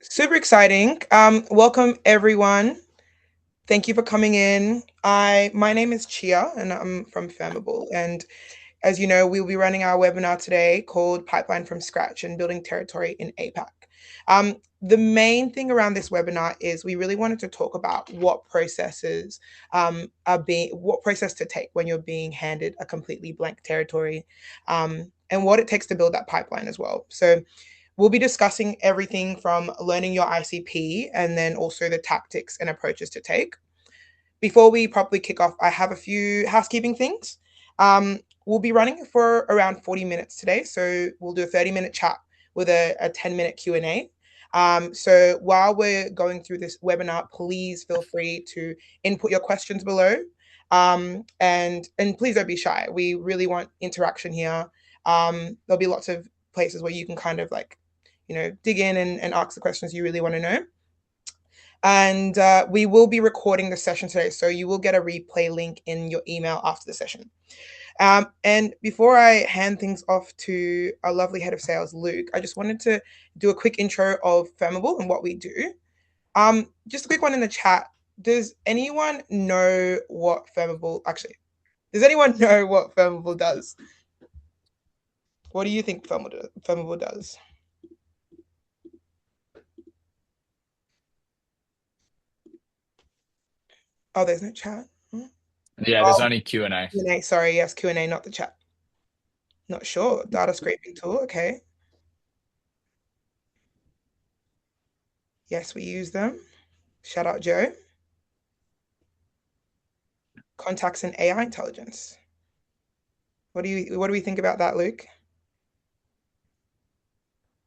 Super exciting. Welcome everyone. Thank you for coming in. My name is Chia and I'm from Firmable. And as you know, we'll be running our webinar today called Pipeline from Scratch and Building Territory in APAC. The main thing around this webinar is we really wanted to talk about what process to take when you're being handed a completely blank territory, and what it takes to build that pipeline as well. So we'll be discussing everything from learning your ICP and then also the tactics and approaches to take. Before we properly kick off, I have a few housekeeping things. We'll be running for around 40 minutes today. So we'll do a 30-minute chat with a 10-minute Q&A. So while we're going through this webinar, please feel free to input your questions below. And please don't be shy. We really want interaction here. There'll be lots of places where you can kind of dig in and ask the questions you really want to know. And we will be recording the session today, so you will get a replay link in your email after the session. And before I hand things off to our lovely head of sales, Luke, I just wanted to do a quick intro of Firmable and what we do. Just a quick one in the chat. Does anyone know what Firmable does? What do you think Firmable does? Oh, there's no chat. Yeah, there's only Q&A. Q&A, sorry, yes, Q&A, not the chat. Not sure. Data scraping tool, okay. Yes, we use them. Shout out Joe. Contacts and AI intelligence. What do we think about that, Luke?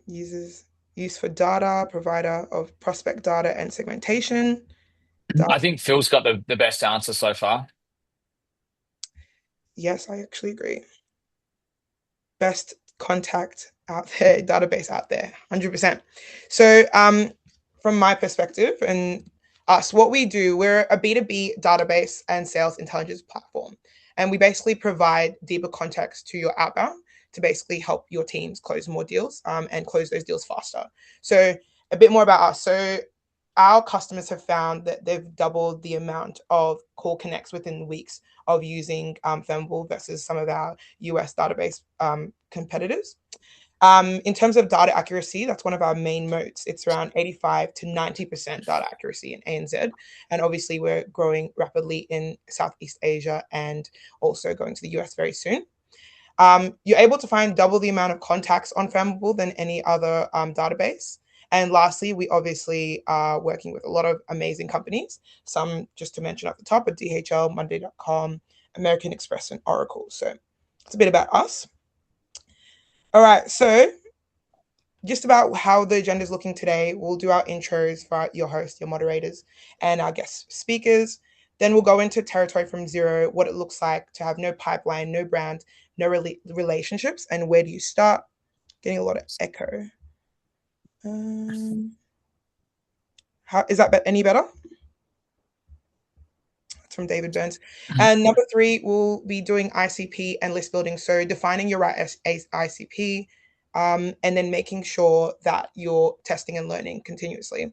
Use for data, provider of prospect data and segmentation. I think Phil's got the best answer so far. Yes, I actually agree. Best contact out there, database out there, 100%. So from my perspective and us, what we do, we're a B2B database and sales intelligence platform. And we basically provide deeper context to your outbound to basically help your teams close more deals and close those deals faster. So a bit more about us. So our customers have found that they've doubled the amount of call connects within weeks of using Firmable versus some of our US database competitors. In terms of data accuracy, that's one of our main moats. It's around 85 to 90% data accuracy in ANZ. And obviously, we're growing rapidly in Southeast Asia and also going to the US very soon. You're able to find double the amount of contacts on Firmable than any other database. And lastly, we obviously are working with a lot of amazing companies. Some, just to mention at the top, are DHL, Monday.com, American Express, and Oracle. So it's a bit about us. All right, so just about how the agenda is looking today, we'll do our intros for your host, your moderators, and our guest speakers. Then we'll go into territory from zero, what it looks like to have no pipeline, no brand, no relationships, and where do you start? Getting a lot of echo. How is that any better? It's from David Burns. And number three, we'll be doing ICP and list building. So defining your right ICP, and then making sure that you're testing and learning continuously.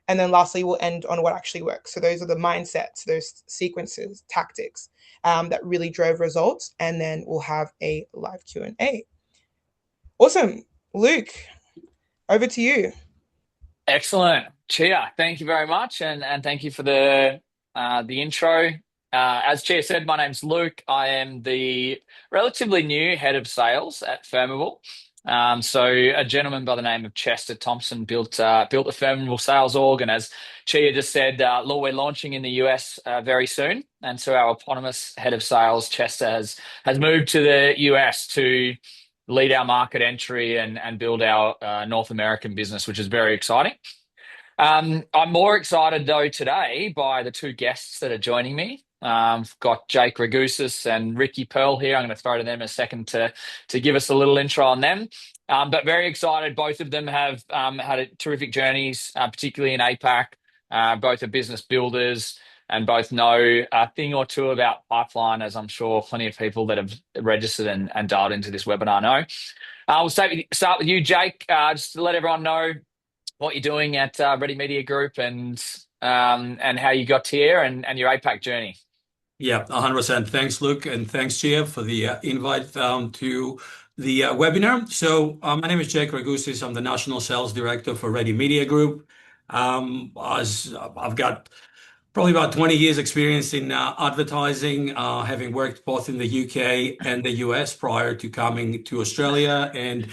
And then lastly, we'll end on what actually works. So those are the mindsets, those sequences, tactics that really drove results. And then we'll have a live Q&A. Awesome. Luke, over to you. Excellent. Chia, thank you very much. And thank you for the intro. As Chia said, my name's Luke. I am the relatively new head of sales at Firmable. So a gentleman by the name of Chester Thompson built the Firmable sales org. And as Chia just said, we're launching in the US very soon. And so our eponymous head of sales, Chester, has moved to the US to lead our market entry and build our North American business, which is very exciting. I'm more excited though today by the two guests that are joining me. I've got Jake Ragusis and Ricky Pearl here. I'm going to throw to them a second to give us a little intro on them. But very excited. Both of them have had terrific journeys, particularly in APAC. Both are business builders and both know a thing or two about pipeline, as I'm sure plenty of people that have registered and dialed into this webinar know. We'll start with you, Jake, just to let everyone know. what you're doing at Ready Media Group and how you got here and your APAC journey. Yeah, 100%. Thanks, Luke, and thanks, Chia, for the invite to the webinar. My name is Jake Ragusis. I'm the National Sales Director for Ready Media Group. I've got probably about 20 years experience in advertising, having worked both in the UK and the US prior to coming to Australia. And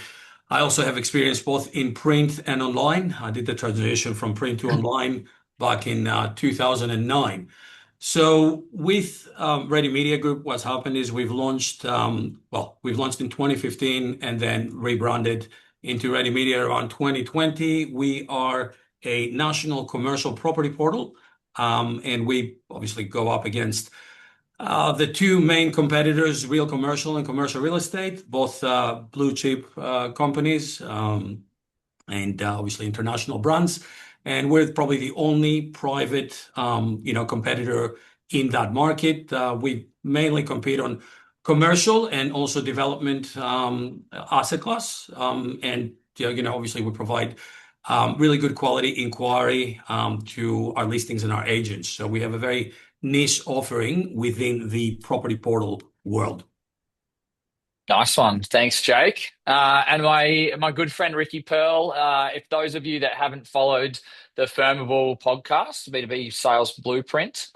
I also have experience both in print and online. I did the transition from print to online back in 2009. So with Ready Media Group, what's happened is we've launched in 2015 and then rebranded into Ready Media around 2020. We are a national commercial property portal, and we obviously go up against the two main competitors, Real Commercial and Commercial Real Estate, both blue chip companies. And obviously international brands. And we're probably the only private, competitor in that market. We mainly compete on commercial and also development asset class. And obviously we provide really good quality inquiry to our listings and our agents. So we have a very niche offering within the property portal world. Nice one. Thanks, Jake. And my good friend Ricky Pearl, if those of you that haven't followed the Firmable podcast, B2B Sales Blueprint,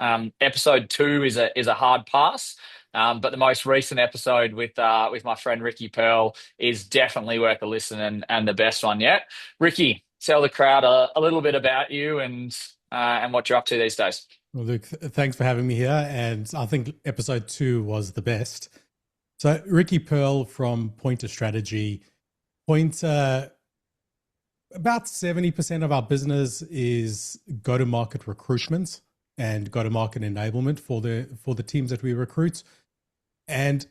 episode 2 is a hard pass. But the most recent episode with my friend Ricky Pearl is definitely worth a listen and the best one yet. Ricky, tell the crowd a little bit about you and what you're up to these days. Well, Luke, thanks for having me here. And I think episode 2 was the best. So Ricky Pearl from Pointer Strategy. Pointer, about 70% of our business is go-to-market recruitment and go-to-market enablement for the teams that we recruit. And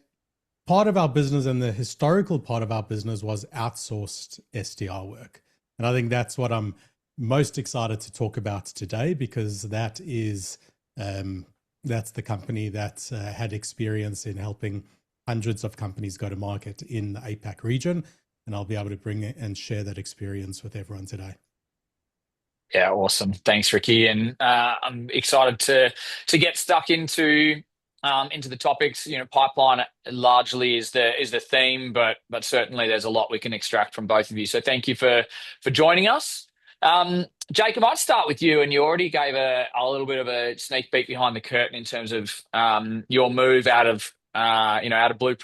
part of our business and the historical part of our business was outsourced SDR work. And I think that's what I'm most excited to talk about today, because that's the company that had experience in helping hundreds of companies go to market in the APAC region. And I'll be able to bring it and share that experience with everyone today. Yeah, awesome. Thanks, Ricky. And I'm excited to get stuck into the topics. Pipeline largely is the theme, but certainly there's a lot we can extract from both of you. So thank you for joining us. Jake, I might start with you, and you already gave a little bit of a sneak peek behind the curtain in terms of your move out of blue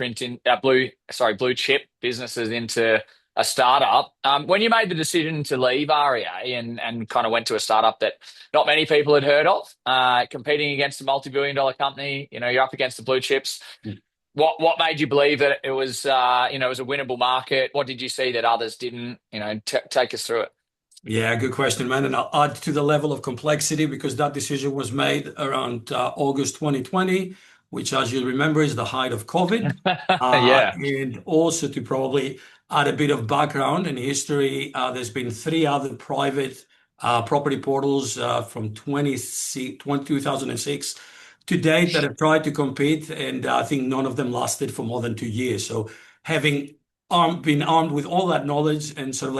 chip businesses into a startup. When you made the decision to leave REA and kind of went to a startup that not many people had heard of, competing against a multi-billion-dollar company, you're up against the blue chips. What made you believe that it was it was a winnable market? What did you see that others didn't? Take us through it. Yeah, good question, man. And I'll add to the level of complexity, because that decision was made around August 2020, which, as you remember, is the height of COVID. Yeah. And also to probably add a bit of background and history, there's been 3 other private property portals from 2006 to date that have tried to compete, and I think none of them lasted for more than 2 years. So having been armed with all that knowledge and sort of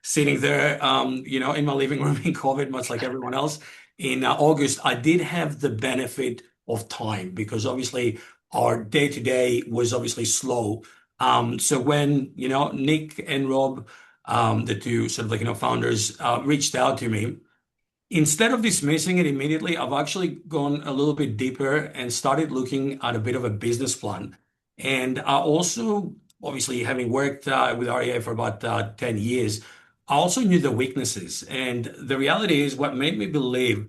sitting there, in my living room in COVID, much like everyone else, in August, I did have the benefit of time, because obviously our day-to-day was obviously slow. So when, Nick and Rob, the two sort of founders, reached out to me, instead of dismissing it immediately, I've actually gone a little bit deeper and started looking at a bit of a business plan. And I also, obviously, having worked with REA for about 10 years, I also knew the weaknesses. And the reality is, what made me believe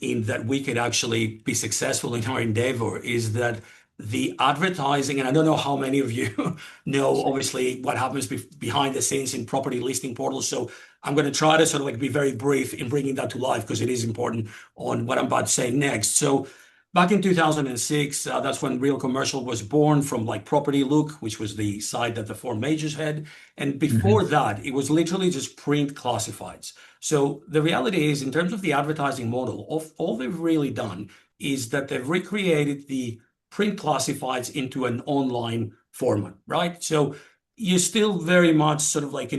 in that we could actually be successful in our endeavor is that the advertising, and I don't know how many of you know, obviously, what happens behind the scenes in property listing portals. So I'm going to try to sort of be very brief in bringing that to life, because it is important on what I'm about to say next. So back in 2006, that's when Real Commercial was born, from Property Look, which was the site that the 4 majors had. And before that, it was literally just print classifieds. So the reality is, in terms of the advertising model, all they've really done is that they've recreated the print classifieds into an online format, right? So you're still very much sort of like,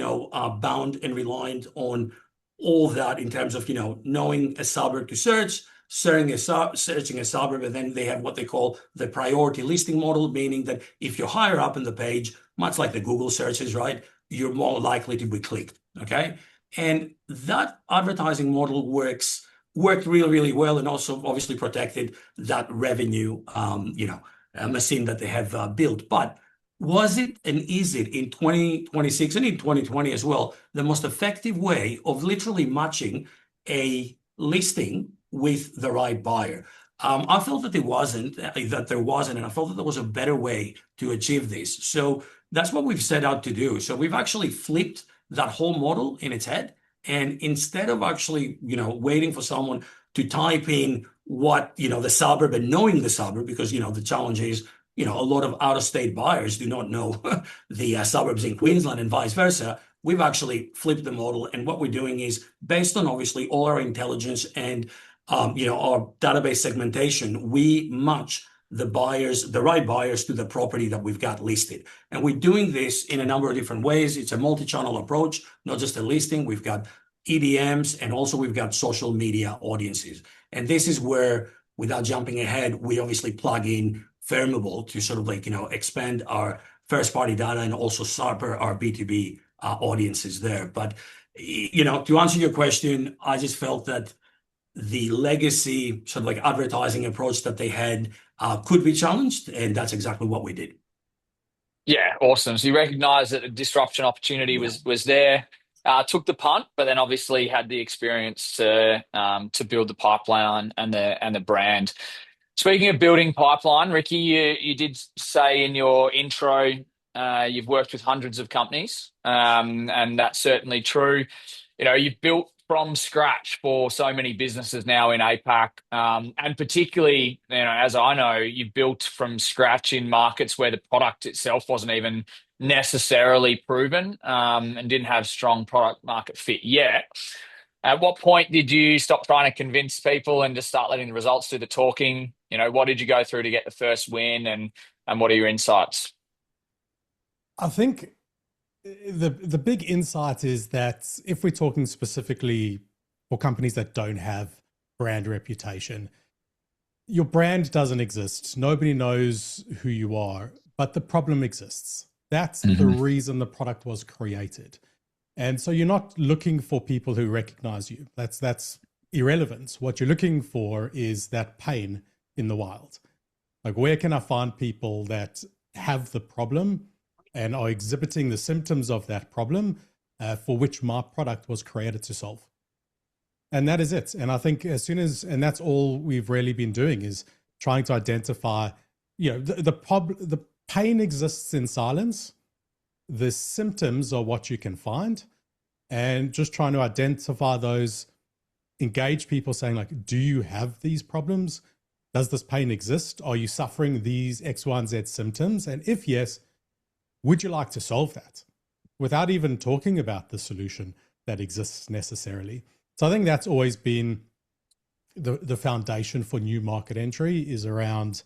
bound and reliant on all that in terms of, knowing a suburb to search, searching a suburb, and then they have what they call the priority listing model, meaning that if you're higher up in the page, much like the Google searches, right, you're more likely to be clicked. Okay. And that advertising model worked really, really well, and also obviously protected that revenue, machine that they have built. But was it and is it in 2026 and in 2020 as well, the most effective way of literally matching a listing with the right buyer? I felt that there wasn't, and I felt that there was a better way to achieve this. So that's what we've set out to do. So we've actually flipped that whole model in its head. And instead of actually, waiting for someone to type in what, the suburb and knowing the suburb, because, the challenge is, a lot of out-of-state buyers do not know the suburbs in Queensland and vice versa. We've actually flipped the model. And what we're doing is, based on obviously all our intelligence and, our database segmentation, we match the right buyers to the property that we've got listed. And we're doing this in a number of different ways. It's a multi-channel approach, not just a listing. We've got EDMs, and also we've got social media audiences. And this is where, without jumping ahead, we obviously plug in Firmable to sort of like, expand our first party data and also sharper our B2B audiences there. But, to answer your question, I just felt that the legacy sort of like advertising approach that they had could be challenged, and that's exactly what we did. Yeah, awesome. So you recognize that a disruption opportunity was there, took the punt, but then obviously had the experience to build the pipeline and the brand. Speaking of building pipeline, Ricky, you did say in your intro you've worked with hundreds of companies, and that's certainly true. You've built from scratch for so many businesses now in APAC, and particularly, as I know, you've built from scratch in markets where the product itself wasn't even necessarily proven, and didn't have strong product market fit yet. At what point did you stop trying to convince people and just start letting the results do the talking? What did you go through to get the first win, and what are your insights? I think the big insight is that if we're talking specifically for companies that don't have brand reputation, your brand doesn't exist. Nobody knows who you are, but the problem exists. That's the reason the product was created. And so you're not looking for people who recognize you. That's irrelevant. What you're looking for is that pain in the wild. Like, where can I find people that have the problem and are exhibiting the symptoms of that problem for which my product was created to solve? And that is it. And I think and that's all we've really been doing, is trying to identify, the pain exists in silence. The symptoms are what you can find, and just trying to identify those, engage people saying like, do you have these problems? Does this pain exist? Are you suffering these X, Y, and Z symptoms? And if yes, would you like to solve that? Without even talking about the solution that exists necessarily. So I think that's always been the foundation for new market entry, is around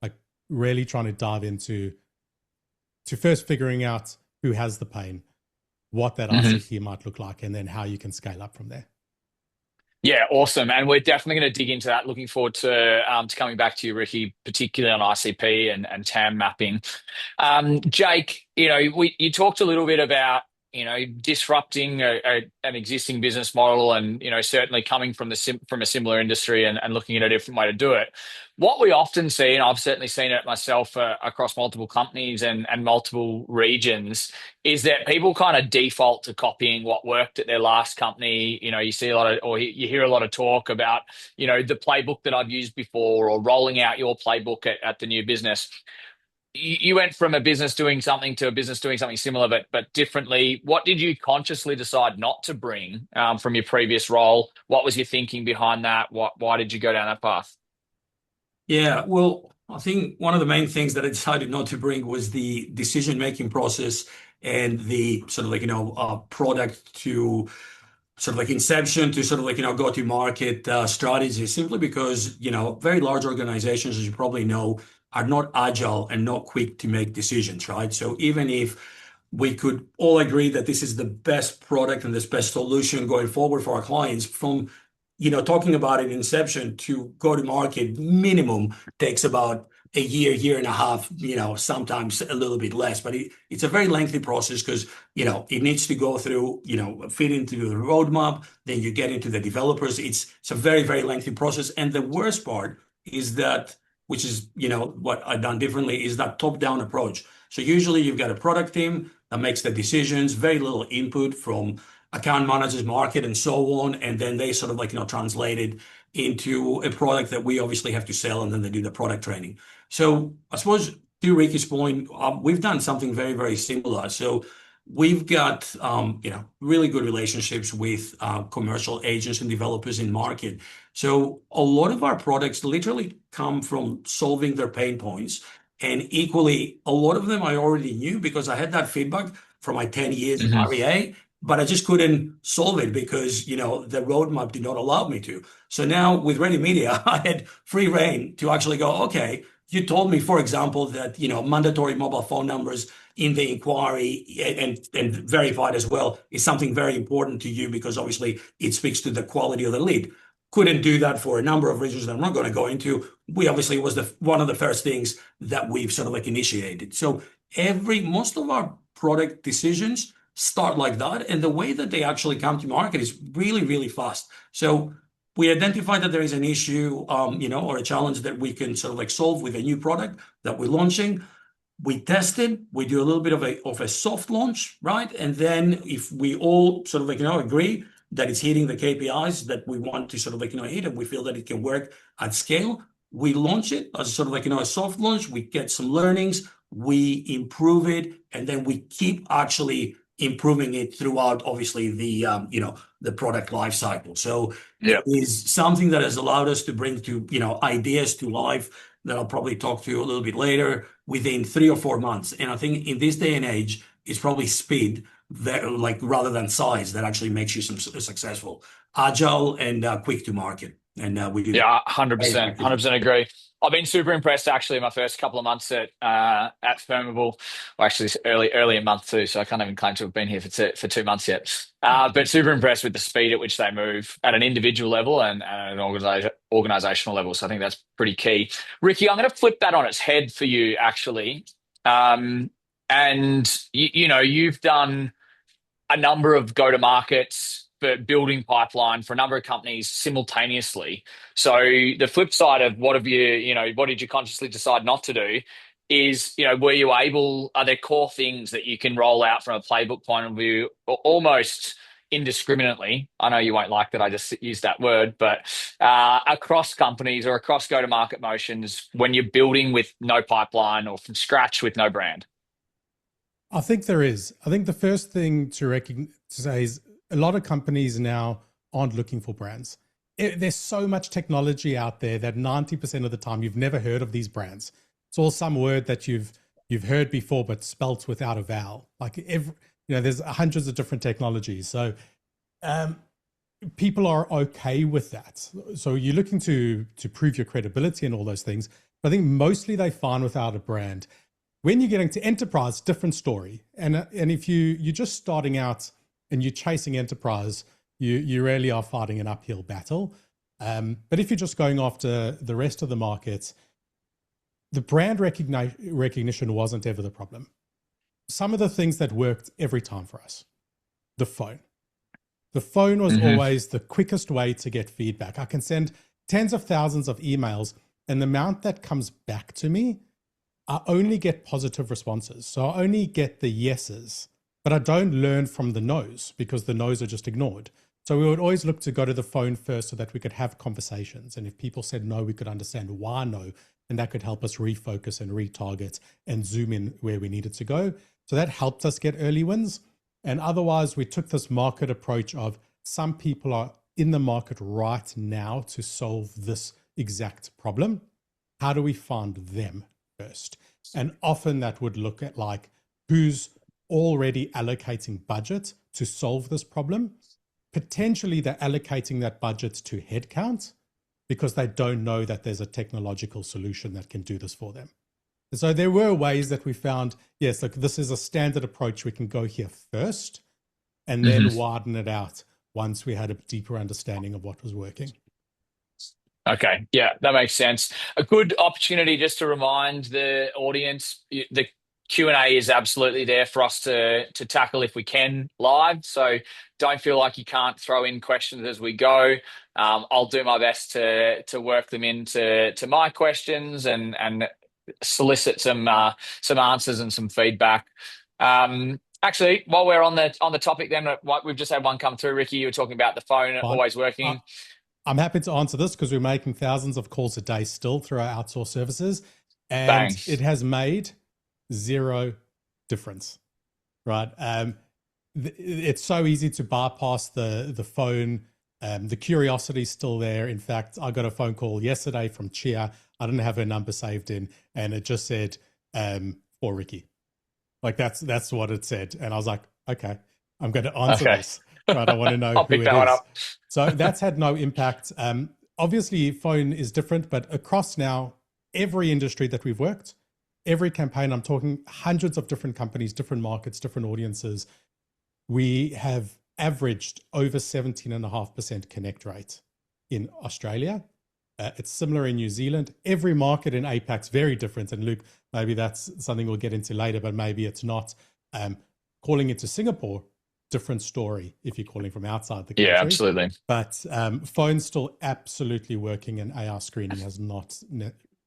like really trying to dive into first figuring out who has the pain, what that ICP might look like, and then how you can scale up from there. Yeah, awesome. And we're definitely going to dig into that. Looking forward to coming back to you, Ricky, particularly on ICP and TAM mapping. Jake, you talked a little bit about, disrupting an existing business model, and, certainly coming from from a similar industry and looking at a different way to do it. What we often see, and I've certainly seen it myself across multiple companies and multiple regions, is that people kind of default to copying what worked at their last company. You see a lot of, or you hear a lot of talk about, the playbook that I've used before, or rolling out your playbook at the new business. You went from a business doing something to a business doing something similar, but differently. What did you consciously decide not to bring from your previous role? What was your thinking behind that? Why did you go down that path? Yeah, well, I think one of the main things that I decided not to bring was the decision-making process and the sort of like, product to sort of like inception to sort of like, go-to-market strategy, simply because, very large organizations, as you probably know, are not agile and not quick to make decisions, right? So even if we could all agree that this is the best product and this best solution going forward for our clients. From talking about it inception to go to market, minimum takes about a year and a half, sometimes a little bit less, but it's a very lengthy process because, it needs to go through, fit into the roadmap, then you get into the developers. It's a very, very lengthy process. And the worst part is that, which is, what I've done differently, is that top-down approach. So usually you've got a product team that makes the decisions, very little input from account managers, market, and so on. And then they sort of translate it into a product that we obviously have to sell, and then they do the product training. So I suppose to Ricky's point, we've done something very, very similar. So we've got really good relationships with commercial agents and developers in market. So a lot of our products literally come from solving their pain points. And equally, a lot of them I already knew because I had that feedback from my 10 years in REA, but I just couldn't solve it because, the roadmap did not allow me to. So now with Ready Media, I had free reign to actually go, okay, you told me, for example, that, mandatory mobile phone numbers in the inquiry and verified as well is something very important to you because obviously it speaks to the quality of the lead. Couldn't do that for a number of reasons that I'm not going to go into. We obviously was one of the first things that we've sort of initiated. So most of our product decisions start like that. And the way that they actually come to market is really, really fast. So we identify that there is an issue, or a challenge that we can sort of solve with a new product that we're launching. We test it. We do a little bit of a soft launch, right? And then if we all sort of agree that it's hitting the KPIs that we want to sort of hit, and we feel that it can work at scale, we launch it as sort of a soft launch. We get some learnings, we improve it, and then we keep actually improving it throughout, obviously, the product life cycle. So it is something that has allowed us to bring ideas to life that I'll probably talk to you a little bit later within 3 or 4 months. And I think in this day and age, it's probably speed rather than size that actually makes you successful, agile, and quick to market. And we do. Yeah, 100%, 100% agree. I've been super impressed actually in my first couple of months at Firmable, or actually early in month 2, so I can't even claim to have been here for 2 months yet. But super impressed with the speed at which they move at an individual level and at an organizational level. So I think that's pretty key. Ricky, I'm going to flip that on its head for you actually. And you've done a number of go-to-markets for building pipeline for a number of companies simultaneously. So the flip side of what did you consciously decide not to do is, are there core things that you can roll out from a playbook point of view, almost indiscriminately? I know you won't like that I just used that word, but across companies or across go-to-market motions when you're building with no pipeline or from scratch with no brand? I think there is. I think the first thing to say is a lot of companies now aren't looking for brands. There's so much technology out there that 90% of the time you've never heard of these brands. It's all some word that you've heard before, but spelt without a vowel. There's hundreds of different technologies. So people are okay with that. So you're looking to prove your credibility and all those things. But I think mostly they're fine without a brand. When you're getting to enterprise, different story. And if you're just starting out and you're chasing enterprise, you really are fighting an uphill battle. But if you're just going after the rest of the markets, the brand recognition wasn't ever the problem. Some of the things that worked every time for us, the phone. The phone was always the quickest way to get feedback. I can send tens of thousands of emails, and the amount that comes back to me, I only get positive responses. So I only get the yeses, but I don't learn from the no's because the no's are just ignored. So we would always look to go to the phone first so that we could have conversations. And if people said no, we could understand why no. And that could help us refocus and retarget and zoom in where we needed to go. So that helped us get early wins. And otherwise, we took this market approach of some people are in the market right now to solve this exact problem. How do we find them first? And often that would look at who's already allocating budget to solve this problem. Potentially they're allocating that budget to headcount because they don't know that there's a technological solution that can do this for them. And so there were ways that we found, yes, look, this is a standard approach. We can go here first and then widen it out once we had a deeper understanding of what was working. Okay, yeah, that makes sense. A good opportunity just to remind the audience, the Q&A is absolutely there for us to tackle if we can live. So don't feel like you can't throw in questions as we go. I'll do my best to work them into my questions and solicit some answers and some feedback. Actually, while we're on the topic, then we've just had one come through. Ricky, you were talking about the phone always working. I'm happy to answer this because we're making thousands of calls a day still through our outsourced services, and Thanks. it has made zero difference, right? It's so easy to bypass the phone. The curiosity is still there. In fact, I got a phone call yesterday from Chia. I didn't have her number saved in, and it just said for Ricky. Like that's what it said, and I was like, okay, I'm going to answer this. Right, I want to know who it is. So that's had no impact. Obviously, phone is different, but across now every industry that we've worked, every campaign, I'm talking hundreds of different companies, different markets, different audiences, we have averaged over 17.5% connect rate in Australia. It's similar in New Zealand. Every market in APAC is very different. And Luke, maybe that's something we'll get into later, but maybe it's not. Calling it to Singapore, different story if you're calling from outside the country. Yeah, absolutely. But phone's still absolutely working, and AR screening has not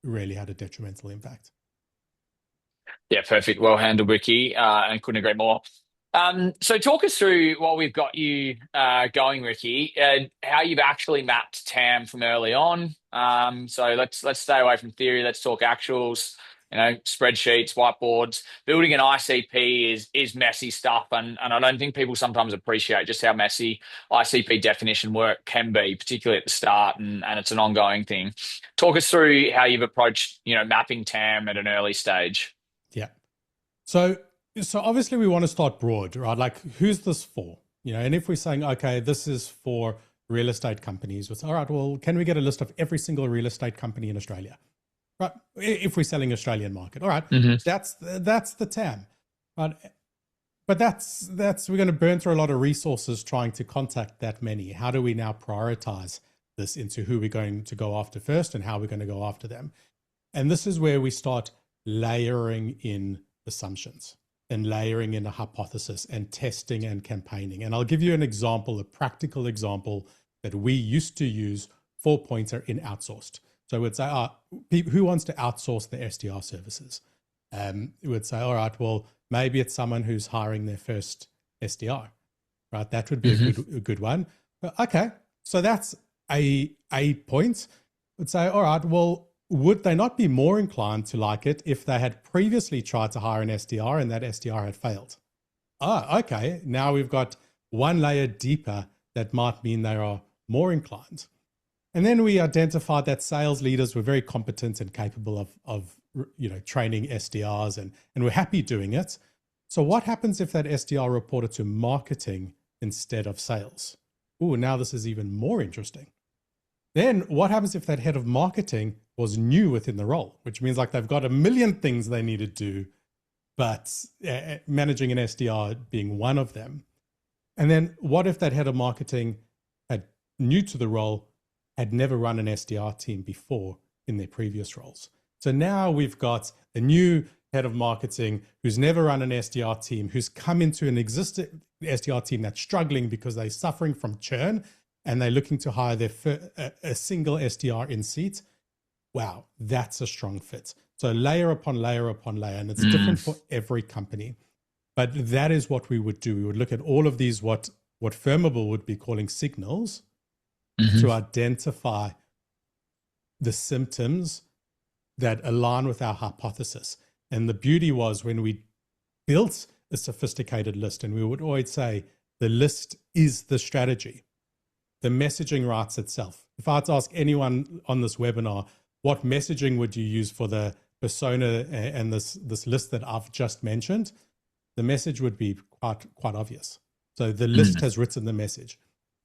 really had a detrimental impact. Yeah, perfect. Well handled, Ricky, and couldn't agree more. So talk us through while we've got you going, Ricky, how you've actually mapped TAM from early on. So let's stay away from theory. Let's talk actuals. Spreadsheets, whiteboards. Building an ICP is messy stuff, and I don't think people sometimes appreciate just how messy ICP definition work can be, particularly at the start, and it's an ongoing thing. Talk us through how you've approached mapping TAM at an early stage. Yeah. So obviously we want to start broad, right? Like, who's this for? And if we're saying, okay, this is for real estate companies, it's all right, well, can we get a list of every single real estate company in Australia? Right, if we're selling Australian market, all right, that's the TAM, right? But that's we're going to burn through a lot of resources trying to contact that many. How do we now prioritize this into who we're going to go after first and how we're going to go after them? And this is where we start layering in assumptions and layering in a hypothesis and testing and campaigning. And I'll give you an example, a practical example that we used to use for Pointer in outsourced. So we'd say, who wants to outsource their SDR services? We would say, all right, well, maybe it's someone who's hiring their first SDR, right? That would be a good one. But okay, so that's a point. We'd say, all right, well, would they not be more inclined to like it if they had previously tried to hire an SDR and that SDR had failed? Okay, now we've got one layer deeper that might mean they are more inclined. And then we identified that sales leaders were very competent and capable of training SDRs and we're happy doing it. So what happens if that SDR reported to marketing instead of sales? Oh, now this is even more interesting. Then what happens if that head of marketing was new within the role, which means like they've got a million things they need to do, but managing an SDR being one of them. And then what if that head of marketing had new to the role, had never run an SDR team before in their previous roles? So now we've got a new head of marketing who's never run an SDR team, who's come into an existing SDR team that's struggling because they're suffering from churn and they're looking to hire a single SDR in seat. Wow, that's a strong fit. So layer upon layer upon layer, and it's different for every company. But that is what we would do. We would look at all of these, what Firmable would be calling signals, to identify the symptoms that align with our hypothesis. And the beauty was when we built a sophisticated list, and we would always say the list is the strategy. The messaging writes itself. If I had to ask anyone on this webinar, what messaging would you use for the persona and this list that I've just mentioned? The message would be quite obvious. So the list has written the message.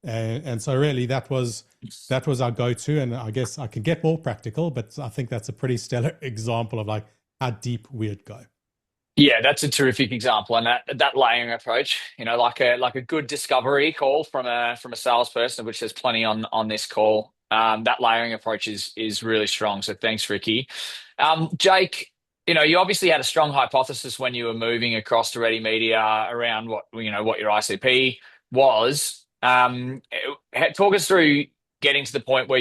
And so really that was our go-to. And I guess I can get more practical, but I think that's a pretty stellar example of like how deep we'd go. Yeah, that's a terrific example, and that layering approach, like a good discovery call from a salesperson, which there's plenty on this call. That layering approach is really strong. So thanks, Ricky. Jake, you obviously had a strong hypothesis when you were moving across to Ready Media around what your ICP was. Talk us through getting to the point where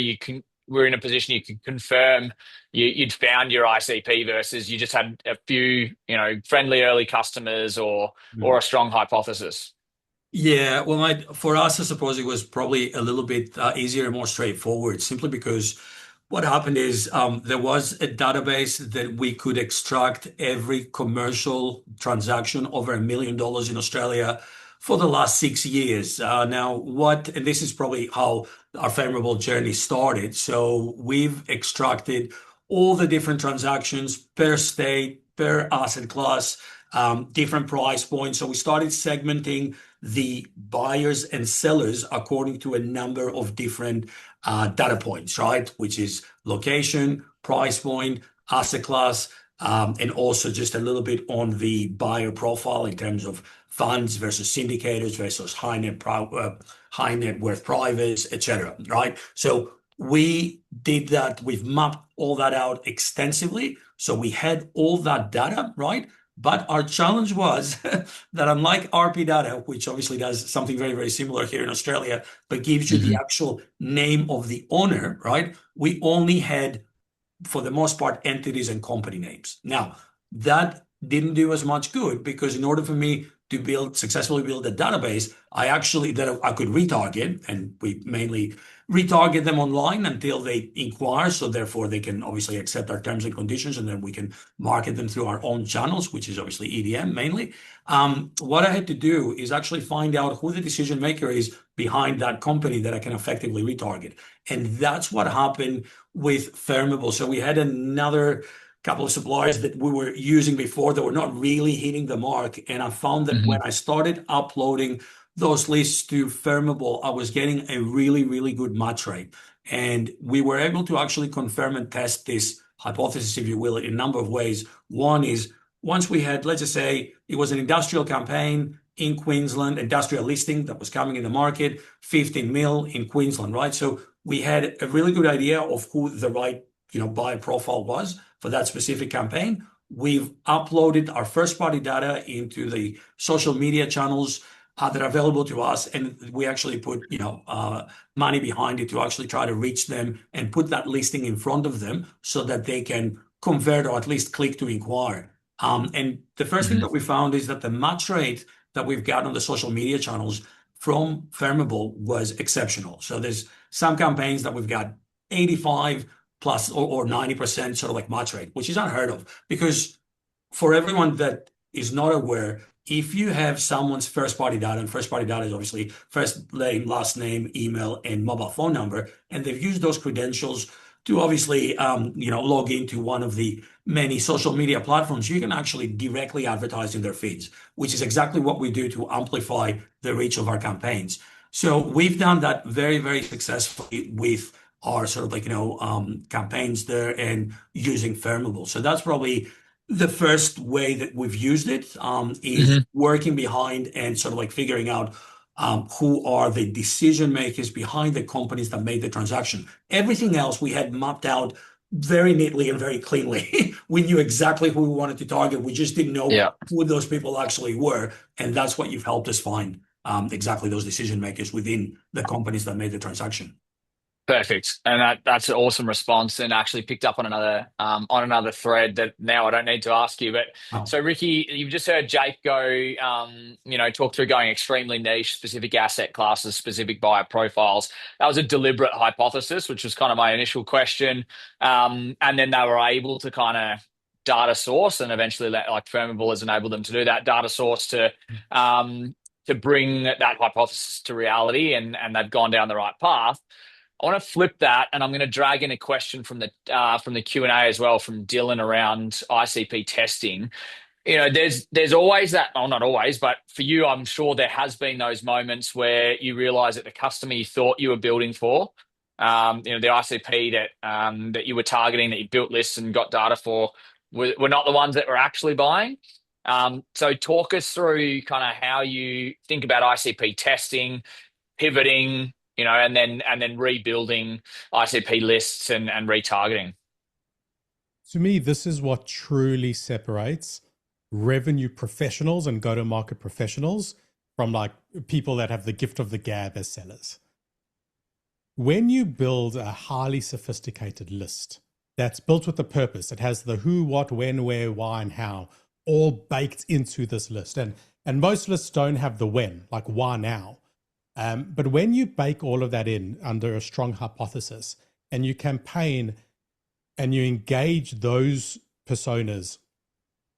we're in a position you can confirm you'd found your ICP versus you just had a few, friendly early customers or a strong hypothesis. Yeah, well, for us, I suppose it was probably a little bit easier and more straightforward, simply because what happened is there was a database that we could extract every commercial transaction over $1 million in Australia for the last 6 years. And this is probably how our favorable journey started. So we've extracted all the different transactions per state, per asset class, different price points. So we started segmenting the buyers and sellers according to a number of different data points, right? Which is location, price point, asset class, and also just a little bit on the buyer profile in terms of funds versus syndicators versus high net worth privates, etc. Right? So we did that. We've mapped all that out extensively. So we had all that data, right? But our challenge was that unlike RP data, which obviously does something very, very similar here in Australia, but gives you the actual name of the owner, right? We only had, for the most part, entities and company names. Now, that didn't do as much good because in order for me to successfully build a database, I could retarget, and we mainly retarget them online until they inquire. So therefore they can obviously accept our terms and conditions, and then we can market them through our own channels, which is obviously EDM mainly. What I had to do is actually find out who the decision maker is behind that company that I can effectively retarget. And that's what happened with Firmable. So we had another couple of suppliers that we were using before that were not really hitting the mark. And I found that when I started uploading those lists to Firmable, I was getting a really, really good match rate. And we were able to actually confirm and test this hypothesis, if you will, in a number of ways. One is, once we had, let's just say it was an industrial campaign in Queensland, industrial listing that was coming in the market, 15 mil in Queensland, right? So we had a really good idea of who the right buyer profile was for that specific campaign. We've uploaded our first party data into the social media channels that are available to us, and we actually put money behind it to actually try to reach them and put that listing in front of them so that they can convert or at least click to inquire. And the first thing that we found is that the match rate that we've got on the social media channels from Firmable was exceptional. So there's some campaigns that we've got 85 plus or 90% sort of like match rate, which is unheard of, because for everyone that is not aware, if you have someone's first party data, and first party data is obviously first name, last name, email, and mobile phone number, and they've used those credentials to obviously log into one of the many social media platforms, you can actually directly advertise in their feeds, which is exactly what we do to amplify the reach of our campaigns. So we've done that very, very successfully with our sort of campaigns there and using Firmable. So that's probably the first way that we've used it, is working behind and sort of like figuring out who are the decision makers behind the companies that made the transaction. Everything else we had mapped out very neatly and very cleanly. We knew exactly who we wanted to target. We just didn't know who those people actually were. And that's what you've helped us find, exactly those decision makers within the companies that made the transaction. Perfect, and that's an awesome response, and actually picked up on another thread that now I don't need to ask you. But so Ricky, you've just heard Jake go, talk through going extremely niche, specific asset classes, specific buyer profiles. That was a deliberate hypothesis, which was kind of my initial question, and then they were able to kind of data source, and eventually, like Firmable has enabled them to do that data source to bring that hypothesis to reality, and they've gone down the right path. I want to flip that, and I'm going to drag in a question from the Q&A as well from Dylan around ICP testing. There's always that, well, not always, but for you, I'm sure there has been those moments where you realize that the customer you thought you were building for, the ICP that you were targeting, that you built lists and got data for, we're not the ones that we're actually buying. So talk us through kind of how you think about ICP testing, pivoting, and then rebuilding ICP lists and retargeting. To me, this is what truly separates revenue professionals and go-to-market professionals from like people that have the gift of the gab as sellers. When you build a highly sophisticated list that's built with a purpose, it has the who, what, when, where, why, and how all baked into this list. And most lists don't have the when, like why now. But when you bake all of that in under a strong hypothesis and you campaign and you engage those personas,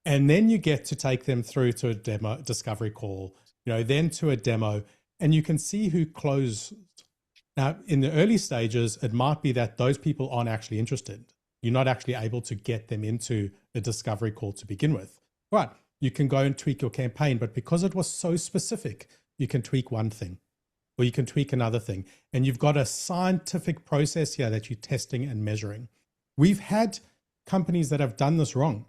and then you get to take them through to a demo discovery call, then to a demo, and you can see who closed. Now, in the early stages, it might be that those people aren't actually interested. You're not actually able to get them into a discovery call to begin with. Right, you can go and tweak your campaign, but because it was so specific, you can tweak one thing or you can tweak another thing. And you've got a scientific process here that you're testing and measuring. We've had companies that have done this wrong,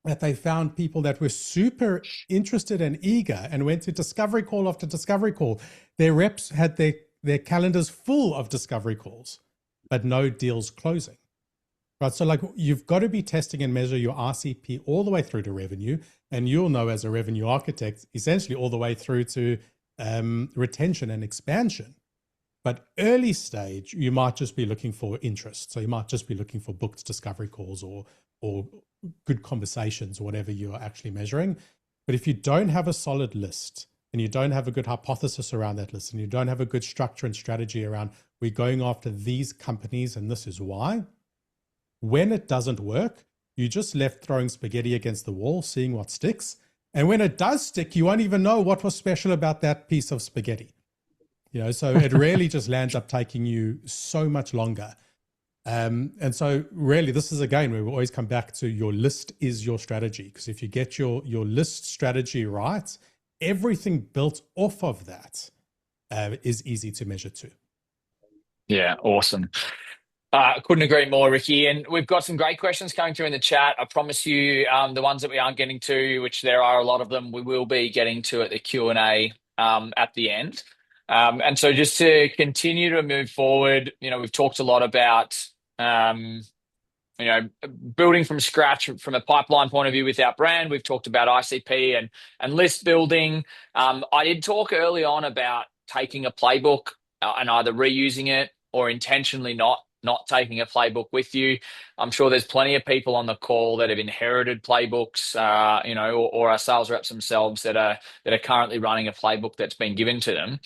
that they found people that were super interested and eager and went to discovery call after discovery call. Their reps had their calendars full of discovery calls, but no deals closing. Right, so like you've got to be testing and measure your RCP all the way through to revenue, and you'll know as a revenue architect, essentially all the way through to retention and expansion. But early stage, you might just be looking for interest. So you might just be looking for booked discovery calls or good conversations or whatever you're actually measuring. But if you don't have a solid list and you don't have a good hypothesis around that list and you don't have a good structure and strategy around we're going after these companies and this is why, when it doesn't work, you're just left throwing spaghetti against the wall, seeing what sticks. And when it does stick, you won't even know what was special about that piece of spaghetti. So it really just lands up taking you so much longer. And so really, this is again where we always come back to your list is your strategy. Because if you get your list strategy right, everything built off of that is easy to measure too. Yeah, awesome. Couldn't agree more, Ricky. And we've got some great questions coming through in the chat. I promise you, the ones that we aren't getting to, which there are a lot of them, we will be getting to at the Q&A at the end. And so just to continue to move forward, we've talked a lot about, building from scratch from a pipeline point of view with our brand. We've talked about ICP and list building. I did talk early on about taking a playbook and either reusing it or intentionally not taking a playbook with you. I'm sure there's plenty of people on the call that have inherited playbooks, or our sales reps themselves that are currently running a playbook that's been given to them.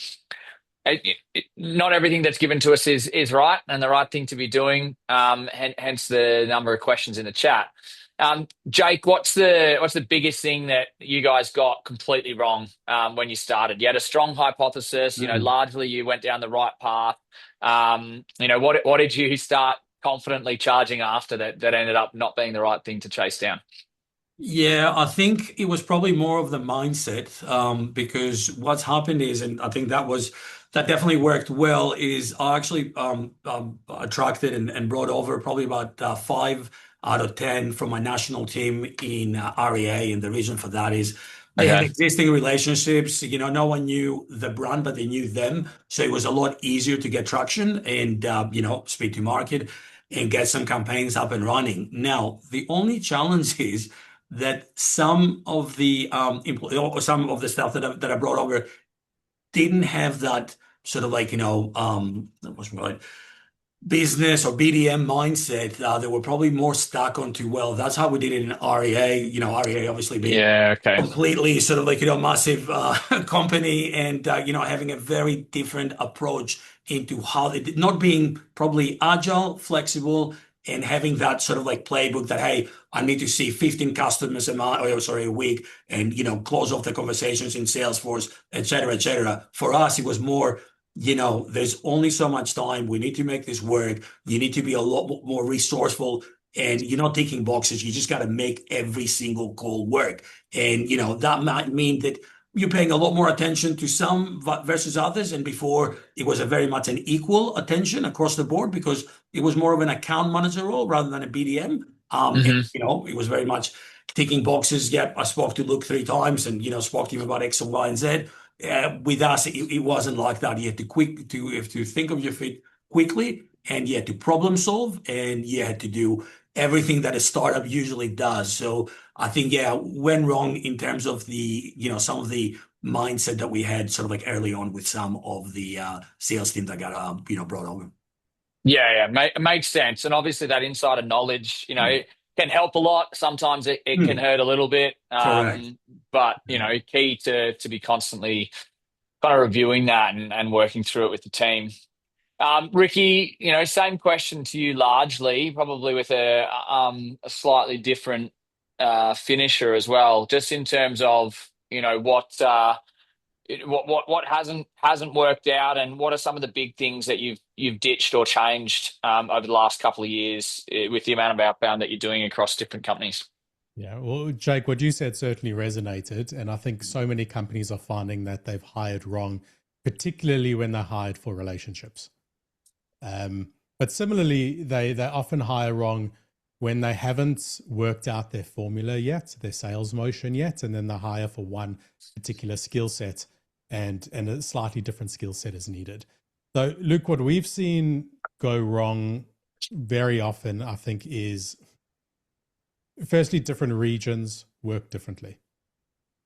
Not everything that's given to us is right and the right thing to be doing. Hence the number of questions in the chat. Jake, what's the biggest thing that you guys got completely wrong when you started? You had a strong hypothesis. Largely you went down the right path. What did you start confidently charging after that ended up not being the right thing to chase down? Yeah, I think it was probably more of the mindset, because what's happened is, and I think that definitely worked well, is I actually attracted and brought over probably about 5 out of 10 from my national team in REA, and the reason for that is they had existing relationships. No one knew the brand, but they knew them, so it was a lot easier to get traction and speed to market and get some campaigns up and running. Now, the only challenge is that some of the some of the stuff that I brought over didn't have that sort of like what's right business or BDM mindset. They were probably more stuck onto, well, that's how we did it in REA. REA obviously being completely sort of like massive company and having a very different approach into how they did, not being probably agile, flexible, and having that sort of like playbook that, hey, I need to see 15 customers a week and, close off the conversations in Salesforce, et cetera, et cetera. For us, it was more, there's only so much time. We need to make this work. You need to be a lot more resourceful, and you're not ticking boxes. You just got to make every single call work. And, that might mean that you're paying a lot more attention to some versus others. And before, it was a very much an equal attention across the board because it was more of an account manager role rather than a BDM. And, Hmm. it was very much ticking boxes. Yep, I spoke to Luke 3 times and, spoke to him about X and Y and Z. With us, it wasn't like that. You had you have to think of your feet quickly, and you had to problem solve, and you had to do everything that a startup usually does. So I think, went wrong in terms of the, some of the mindset that we had sort of like early on with some of the sales team that got, brought over. Yeah, it makes sense. And obviously that insider knowledge, it can help a lot. Sometimes it can hurt a little bit. Correct. But, key to be constantly kind of reviewing that and working through it with the team. Ricky, same question to you largely, probably with a slightly different finisher as well, just in terms of, what hasn't worked out, and what are some of the big things that you've ditched or changed over the last couple of years with the amount of outbound that you're doing across different companies? Yeah, well, Jake, what you said certainly resonated. And I think so many companies are finding that they've hired wrong, particularly when they're hired for relationships. But similarly, they often hire wrong when they haven't worked out their formula yet, their sales motion yet, and then they hire for one particular skill set, and a slightly different skill set is needed. So, Luke, what we've seen go wrong very often, I think, is firstly, different regions work differently.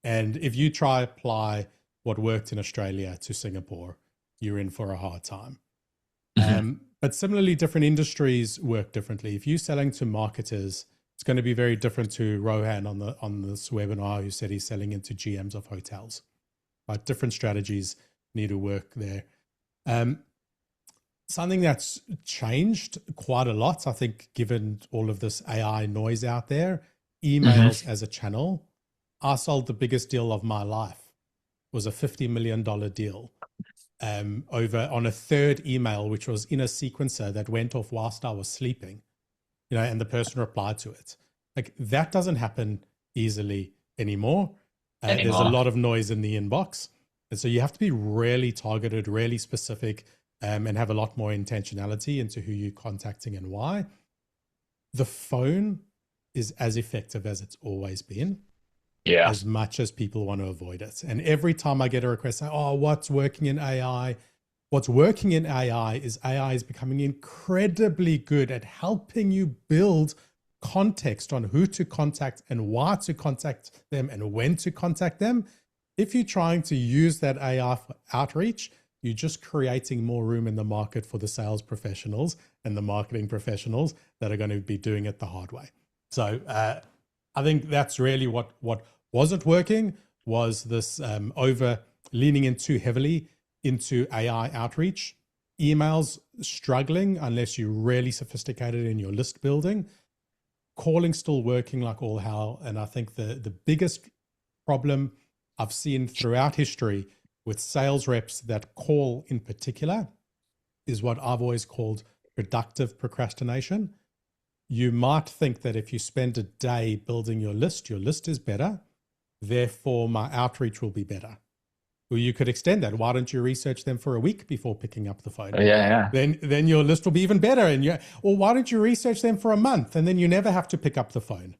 And if you try apply what worked in Australia to Singapore, you're in for a hard time. But similarly, different industries work differently. If you're selling to marketers, it's going to be very different to Rohan on this webinar, who said he's selling into GMs of hotels. Right? Different strategies need to work there. Something that's changed quite a lot, I think, given all of this AI noise out there, emails as a channel. I sold the biggest deal of my life. It was a $50 million deal. Over on a third email, which was in a sequencer that went off whilst I was sleeping, and the person replied to it. Like, that doesn't happen easily anymore. There's a lot of noise in the inbox. And so you have to be really targeted, really specific, and have a lot more intentionality into who you're contacting and why. The phone is as effective as it's always been. Yeah. As much as people want to avoid it. And every time I get a request, say, oh, what's working in AI? What's working in AI is becoming incredibly good at helping you build context on who to contact and why to contact them and when to contact them. If you're trying to use that AI for outreach, you're just creating more room in the market for the sales professionals and the marketing professionals that are going to be doing it the hard way. So I think that's really what wasn't working, was this over leaning in too heavily into AI outreach. Emails struggling unless you're really sophisticated in your list building. Calling still working like all hell. And I think the biggest problem I've seen throughout history with sales reps that call in particular is what I've always called productive procrastination. You might think that if you spend a day building your list is better. Therefore, my outreach will be better. Well, you could extend that. Why don't you research them for a week before picking up the phone? Yeah. Then your list will be even better. Or why don't you research them for a month and then you never have to pick up the phone?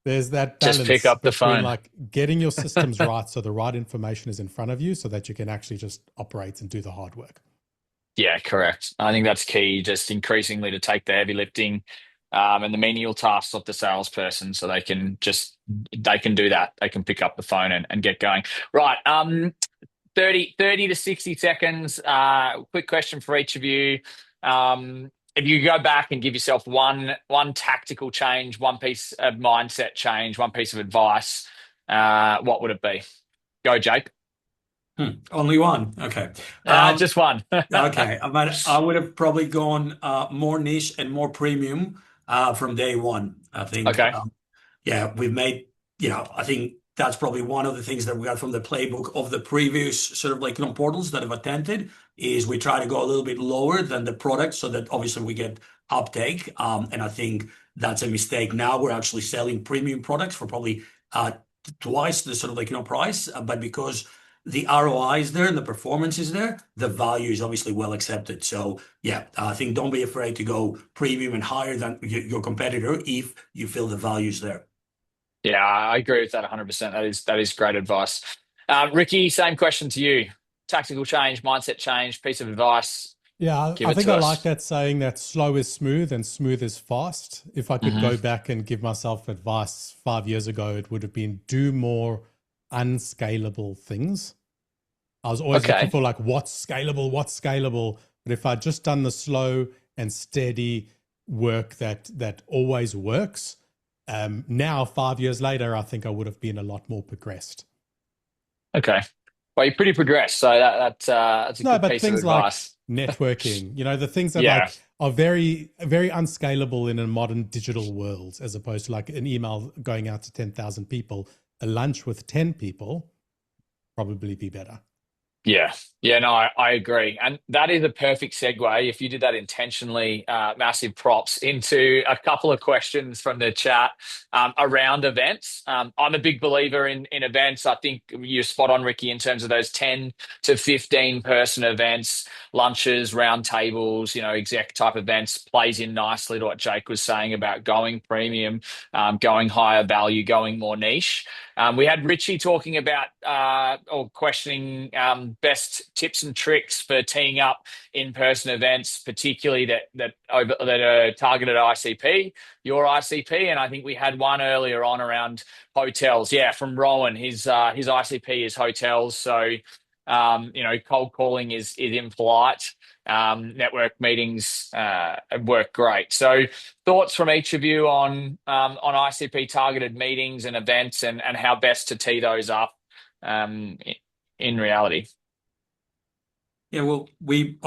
There's that balance Just pick up the between phone. like getting your systems right so the right information is in front of you so that you can actually just operate and do the hard work. Yeah, correct. I think that's key, just increasingly to take the heavy lifting and the menial tasks of the salesperson, so they can do that. They can pick up the phone and get going. Right. 30 to 60 seconds. Quick question for each of you. If you go back and give yourself one tactical change, one piece of mindset change, one piece of advice, what would it be? Go, Jake. Only one. Okay. Just one. Okay. I would have probably gone more niche and more premium from day one. I think, Okay. we've made, I think that's probably one of the things that we got from the playbook of the previous sort of like portals that have attended, is we try to go a little bit lower than the product so that obviously we get uptake. And I think that's a mistake. Now we're actually selling premium products for probably twice the sort of price, but because the ROI is there and the performance is there, the value is obviously well accepted. So yeah, I think don't be afraid to go premium and higher than your competitor if you feel the value is there. Yeah, I agree with that 100%. That is great advice. Ricky, same question to you. Tactical change, mindset change, piece of advice. Yeah, Give I it think to I us. like that saying that slow is smooth and smooth is fast. If I could Mm-hmm. go back and give myself advice 5 years ago, it would have been do more unscalable things. I was always looking Okay. for like, what's scalable? But if I'd just done the slow and steady work that always works, now 5 years later, I think I would have been a lot more progressed. Okay. Well, you're pretty progressed, so that's a No, good but piece of things like advice. networking, the things that Yeah. like are very, very unscalable in a modern digital world, as opposed to like an email going out to 10,000 people, a lunch with 10 people, probably be better. Yeah. Yeah, no, I agree. And that is a perfect segue. If you did that intentionally, massive props into a couple of questions from the chat around events. I'm a big believer in events. I think you're spot on, Ricky, in terms of those 10 to 15 person events, lunches, round tables, exec type events plays in nicely to what Jake was saying about going premium, going higher value, going more niche. We had Richie talking about or questioning best tips and tricks for teeing up in-person events, particularly that are targeted at ICP, your ICP, and I think we had one earlier on around hotels. Yeah, from Rowan, his ICP is hotels, so cold calling is impolite. Network meetings work great. So, thoughts from each of you on ICP targeted meetings and events, and how best to tee those up in reality. Yeah, well,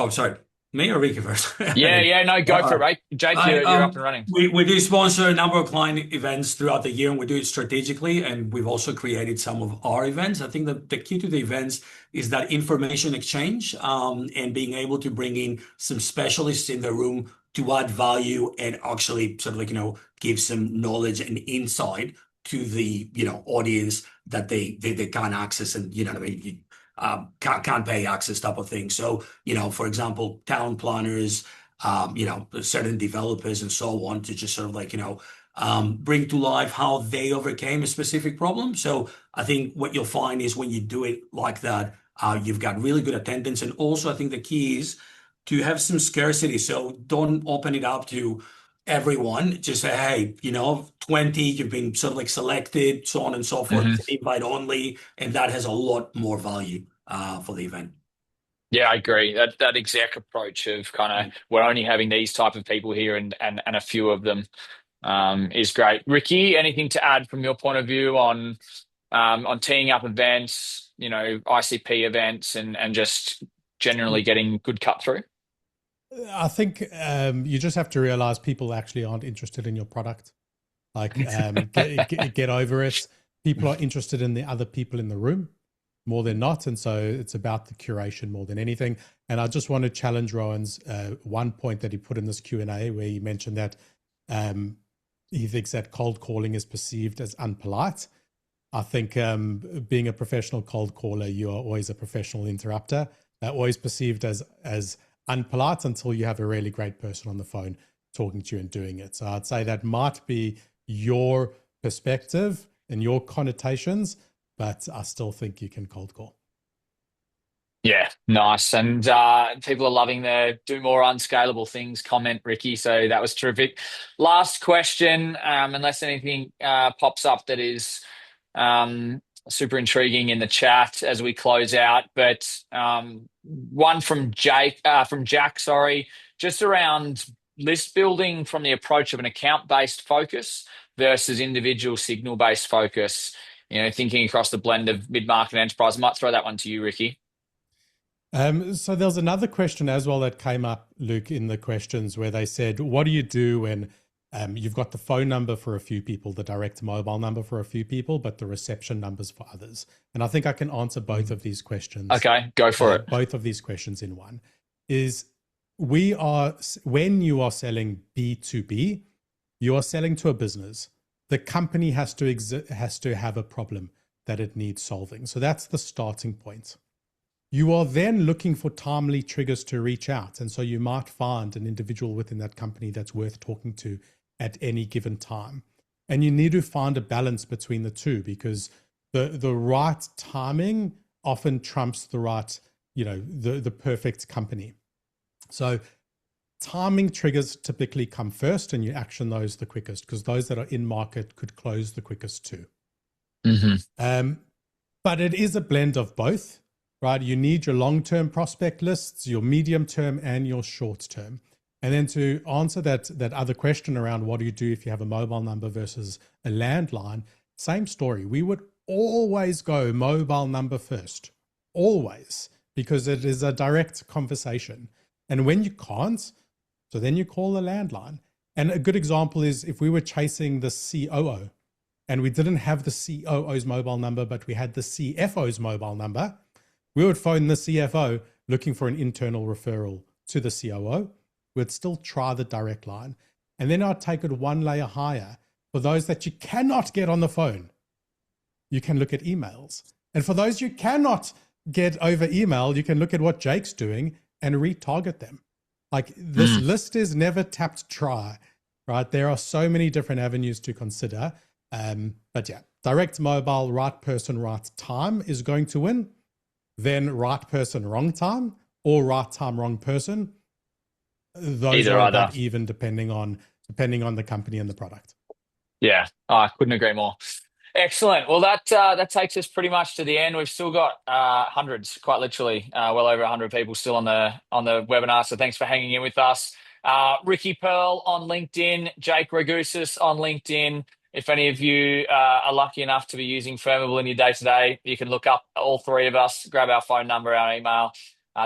sorry, me or Ricky first? Yeah, no, go for it, right? Jake, I, you're up and running. we do sponsor a number of client events throughout the year, and we do it strategically. And we've also created some of our events. I think the key to the events is that information exchange, and being able to bring in some specialists in the room to add value and actually sort of give some knowledge and insight to the audience that they can't access, and what I mean. Can't pay access type of thing. So, for example, town planners, certain developers and so on, to just sort of bring to life how they overcame a specific problem. So I think what you'll find is when you do it like that, you've got really good attendance. And also I think the key is to have some scarcity. So don't open it up to everyone. Just say, hey, 20, you've been sort of selected, so on and so forth. It's invite only, and that has a lot more value for the event. Yeah, I agree. That exec approach of kind of we're only having these type of people here and a few of them is great. Ricky, anything to add from your point of view on teeing up events, ICP events, and just generally getting good cut through? I think you just have to realize people actually aren't interested in your product. Like, get over it. People are interested in the other people in the room more than not. And so it's about the curation more than anything. And I just want to challenge Rowan's one point that he put in this Q&A, where he mentioned that he thinks that cold calling is perceived as unpolite. I think being a professional cold caller, you are always a professional interrupter. Always perceived as unpolite until you have a really great person on the phone talking to you and doing it. So I'd say that might be your perspective and your connotations, but I still think you can cold call. Yeah, nice. And people are loving the do more unscalable things comment, Ricky. So that was terrific. Last question, unless anything pops up that is super intriguing in the chat as we close out. But one from Jack, sorry, just around list building from the approach of an account-based focus versus individual signal-based focus. Thinking across the blend of mid-market and enterprise. I might throw that one to you, Ricky. So there's another question as well that came up, Luke, in the questions, where they said, what do you do when you've got the phone number for a few people, the direct mobile number for a few people, but the reception numbers for others? And I think I can answer both of these questions. Okay, go for it. Both of these questions in one is when you are selling B2B, you are selling to a business. The company has to have a problem. that it needs solving. So that's the starting point. You are then looking for timely triggers to reach out. And so you might find an individual within that company that's worth talking to at any given time. And you need to find a balance between the two, because the right timing often trumps the right, the perfect company. So timing triggers typically come first, and you action those the quickest, because those that are in market could close the quickest too. But it is a blend of both, right? You need your long-term prospect lists, your medium-term, and your short-term. And then to answer that other question around what do you do if you have a mobile number versus a landline, same story. We would always go mobile number first, always, because it is a direct conversation. And when you can't, so then you call the landline. And a good example is if we were chasing the COO and we didn't have the COO's mobile number, but we had the CFO's mobile number, we would phone the CFO looking for an internal referral to the COO. We'd still try the direct line. And then I'd take it one layer higher. For those that you cannot get on the phone, you can look at emails. And for those you cannot get over email, you can look at what Jake's doing and retarget them. Like, this list is never tapped dry, right? There are so many different avenues to consider. But yeah, direct mobile, right person, right time is going to win. Then right person, wrong time, or right time, wrong person. Those Either are either. about even depending on the company and the product. Yeah, I couldn't agree more. Excellent. Well, that takes us pretty much to the end. We've still got hundreds, quite literally, well over 100 people still on the webinar. So thanks for hanging in with us. Ricky Pearl on LinkedIn, Jake Ragusis on LinkedIn. If any of you are lucky enough to be using Firmable in your day-to-day, you can look up all three of us, grab our phone number, our email.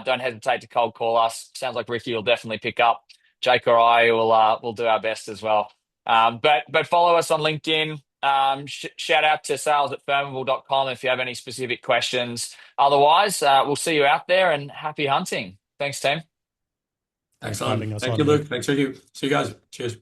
Don't hesitate to cold call us. Sounds like Ricky will definitely pick up. Jake or I will do our best as well. But follow us on LinkedIn. Shout out to sales@firmable.com if you have any specific questions. Otherwise, we'll see you out there, and happy hunting. Thanks, team. Excellent. Thank you, Luke. Thanks for you. See you guys. Cheers.